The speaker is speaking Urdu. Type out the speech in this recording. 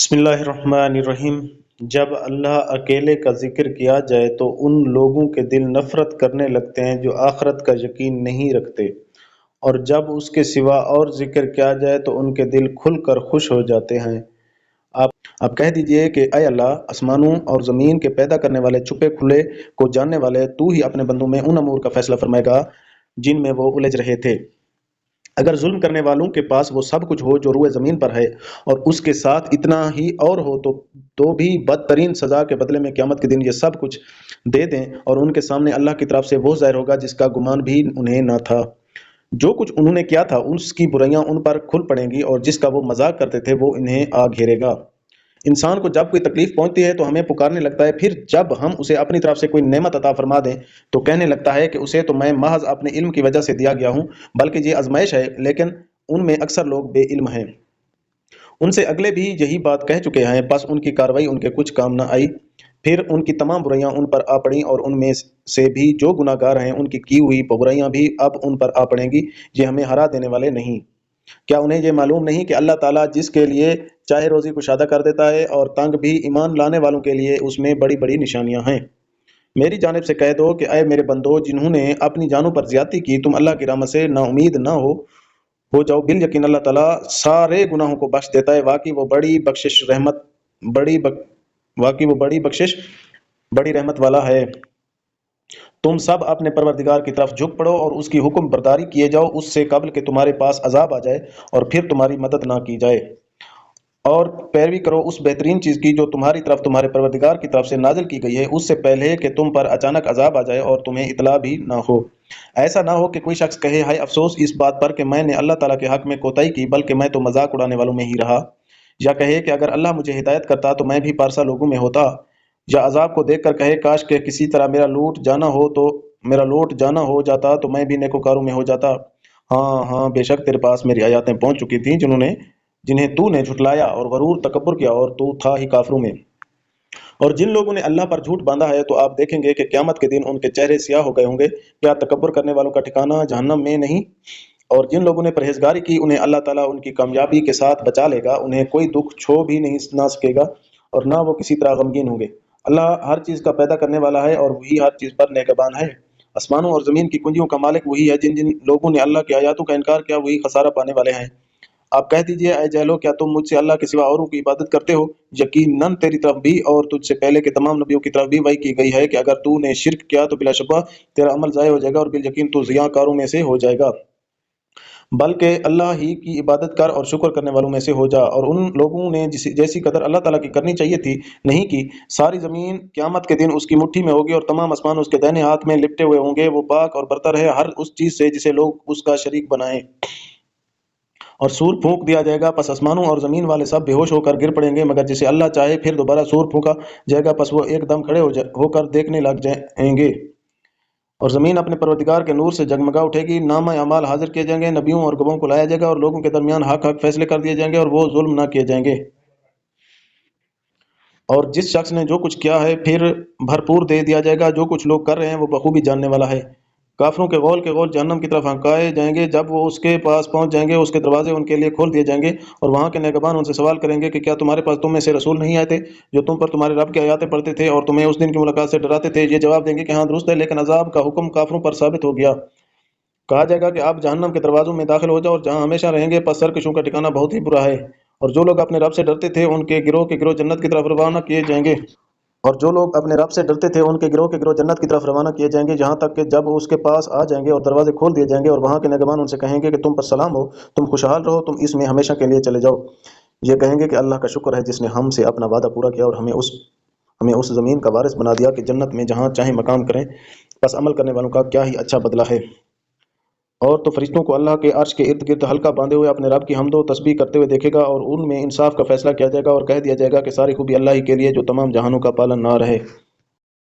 بسم اللہ الرحمن الرحیم۔ جب اللہ اکیلے کا ذکر کیا جائے تو ان لوگوں کے دل نفرت کرنے لگتے ہیں جو آخرت کا یقین نہیں رکھتے، اور جب اس کے سوا اور ذکر کیا جائے تو ان کے دل کھل کر خوش ہو جاتے ہیں۔ آپ کہہ دیجئے کہ اے اللہ، آسمانوں اور زمین کے پیدا کرنے والے، چھپے کھلے کو جاننے والے، تو ہی اپنے بندوں میں ان امور کا فیصلہ فرمائے گا جن میں وہ الجھ رہے تھے۔ اگر ظلم کرنے والوں کے پاس وہ سب کچھ ہو جو روئے زمین پر ہے، اور اس کے ساتھ اتنا ہی اور ہو تو بھی بدترین سزا کے بدلے میں قیامت کے دن یہ سب کچھ دے دیں، اور ان کے سامنے اللہ کی طرف سے وہ ظاہر ہوگا جس کا گمان بھی انہیں نہ تھا۔ جو کچھ انہوں نے کیا تھا اس کی برائیاں ان پر کھل پڑیں گی، اور جس کا وہ مذاق کرتے تھے وہ انہیں آ گھیرے گا۔ انسان کو جب کوئی تکلیف پہنچتی ہے تو ہمیں پکارنے لگتا ہے، پھر جب ہم اسے اپنی طرف سے کوئی نعمت عطا فرما دیں تو کہنے لگتا ہے کہ اسے تو میں محض اپنے علم کی وجہ سے دیا گیا ہوں، بلکہ یہ آزمائش ہے۔ لیکن ان میں اکثر لوگ بے علم ہیں۔ ان سے اگلے بھی یہی بات کہہ چکے ہیں، بس ان کی کارروائی ان کے کچھ کام نہ آئی۔ پھر ان کی تمام برائیاں ان پر آ پڑیں، اور ان میں سے بھی جو گناہ گار ہیں ان کی ہوئی برائیاں بھی اب ان پر آ پڑیں گی۔ یہ ہمیں ہرا دینے والے نہیں۔ کیا انہیں یہ معلوم نہیں کہ اللہ تعالیٰ جس کے لیے چاہے روزی کشادہ کر دیتا ہے، اور تنگ بھی ایمان لانے والوں کے لیے اس میں بڑی بڑی نشانیاں ہیں۔ میری جانب سے کہہ دو کہ اے میرے بندو، جنہوں نے اپنی جانوں پر زیادتی کی، تم اللہ کی رحمت سے نا امید نہ ہو جاؤ۔ بالیقین اللہ تعالیٰ سارے گناہوں کو بخش دیتا ہے۔ واقعی وہ بڑی بخشش بڑی رحمت والا ہے۔ تم سب اپنے پروردگار کی طرف جھک پڑو اور اس کی حکم برداری کیے جاؤ، اس سے قبل کہ تمہارے پاس عذاب آ جائے اور پھر تمہاری مدد نہ کی جائے، اور پیروی کرو اس بہترین چیز کی جو تمہاری طرف تمہارے پروردگار کی طرف سے نازل کی گئی ہے، اس سے پہلے کہ تم پر اچانک عذاب آ جائے اور تمہیں اطلاع بھی نہ ہو۔ ایسا نہ ہو کہ کوئی شخص کہے، ہائے افسوس اس بات پر کہ میں نے اللہ تعالیٰ کے حق میں کوتاہی کی، بلکہ میں تو مذاق اڑانے والوں میں ہی رہا۔ یا کہے کہ اگر اللہ مجھے ہدایت کرتا تو میں بھی پارسا لوگوں میں ہوتا۔ یا عذاب کو دیکھ کر کہے، کاش کہ کسی طرح میرا لوٹ جانا ہو جاتا تو میں بھی نیکوکاروں میں ہو جاتا۔ ہاں بے شک تیرے پاس میری آیاتیں پہنچ چکی تھیں جنہیں تو نے جھٹلایا اور غرور تکبر کیا، اور تو تھا ہی کافروں میں۔ اور جن لوگوں نے اللہ پر جھوٹ باندھا ہے تو آپ دیکھیں گے کہ قیامت کے دن ان کے چہرے سیاہ ہو گئے ہوں گے۔ کیا تکبر کرنے والوں کا ٹھکانہ جہنم میں نہیں؟ اور جن لوگوں نے پرہیزگاری کی انہیں اللہ تعالیٰ ان کی کامیابی کے ساتھ بچا لے گا، انہیں کوئی دکھ چھو بھی نہیں نہ سکے گا، اور نہ وہ کسی طرح غمگین ہوں گے۔ اللہ ہر چیز کا پیدا کرنے والا ہے، اور وہی ہر چیز پر نگہبان ہے۔ آسمانوں اور زمین کی کنجیوں کا مالک وہی ہے۔ جن لوگوں نے اللہ کی آیاتوں کا انکار کیا وہی خسارہ پانے والے ہیں۔ آپ کہہ دیجئے، اے جاہلو، کیا تم مجھ سے اللہ کے سوا اوروں کی عبادت کرتے ہو؟ یقیناً تیری طرف بھی اور تجھ سے پہلے کے تمام نبیوں کی طرف بھی وحی کی گئی ہے کہ اگر تو نے شرک کیا تو بلا شبہ تیرا عمل ضائع ہو جائے گا، اور بالیقین تو ضیاء کاروں میں سے ہو جائے گا۔ بلکہ اللہ ہی کی عبادت کر اور شکر کرنے والوں میں سے ہو جا۔ اور ان لوگوں نے جیسی قدر اللہ تعالیٰ کی کرنی چاہیے تھی نہیں کی۔ ساری زمین قیامت کے دن اس کی مٹھی میں ہوگی، اور تمام آسمان اس کے دائنے ہاتھ میں لپٹے ہوئے ہوں گے۔ وہ پاک اور برتر ہے ہر اس چیز سے جسے لوگ اس کا شریک بنائیں۔ اور سور پھونک دیا جائے گا، پس آسمانوں اور زمین والے سب بے ہوش ہو کر گر پڑیں گے، مگر جسے اللہ چاہے پھر دوبارہ سور پھونکا جائے گا، پس وہ ایک دم کھڑے ہو کر دیکھنے لگ جائیں گے۔ اور زمین اپنے پروردگار کے نور سے جگمگا اٹھے گی، نامہ اعمال حاضر کیے جائیں گے، نبیوں اور گواہوں کو لایا جائے گا، اور لوگوں کے درمیان حق فیصلے کر دیے جائیں گے، اور وہ ظلم نہ کیے جائیں گے۔ اور جس شخص نے جو کچھ کیا ہے پھر بھرپور دے دیا جائے گا۔ جو کچھ لوگ کر رہے ہیں وہ بخوبی جاننے والا ہے۔ کافروں کے غول جہنم کی طرف ہنکائے جائیں گے۔ جب وہ اس کے پاس پہنچ جائیں گے، اس کے دروازے ان کے لیے کھول دیے جائیں گے، اور وہاں کے نگہبان ان سے سوال کریں گے کہ کیا تمہارے پاس تم میں سے رسول نہیں آئے تھے جو تم پر تمہارے رب کی آیاتیں پڑھتے تھے اور تمہیں اس دن کی ملاقات سے ڈراتے تھے؟ یہ جواب دیں گے کہ ہاں درست ہے، لیکن عذاب کا حکم کافروں پر ثابت ہو گیا۔ کہا جائے گا کہ آپ جہنم کے دروازوں میں داخل ہو جاؤ، اور جہاں ہمیشہ رہیں گے، پس سرکشوں کا ٹھکانہ بہت ہی برا ہے۔ اور جو لوگ اپنے رب سے ڈرتے تھے ان کے گروہ جنت کی طرف روانہ کیے جائیں گے۔ جنت کی طرف روانہ کیے جائیں گے، جہاں تک کہ جب اس کے پاس آ جائیں گے اور دروازے کھول دیے جائیں گے، اور وہاں کے نگہبان ان سے کہیں گے کہ تم پر سلام ہو، تم خوشحال رہو، تم اس میں ہمیشہ کے لیے چلے جاؤ۔ یہ کہیں گے کہ اللہ کا شکر ہے جس نے ہم سے اپنا وعدہ پورا کیا اور ہمیں اس زمین کا وارث بنا دیا کہ جنت میں جہاں چاہیں مقام کریں۔ بس عمل کرنے والوں کا کیا ہی اچھا بدلہ ہے۔ اور تو فرشتوں کو اللہ کے عرش کے ارد گرد حلقہ باندھے ہوئے اپنے رب کی حمد و تسبیح کرتے ہوئے دیکھے گا، اور ان میں انصاف کا فیصلہ کیا جائے گا، اور کہہ دیا جائے گا کہ ساری خوبی اللہ ہی کے لیے جو تمام جہانوں کا پالن نہار ہے۔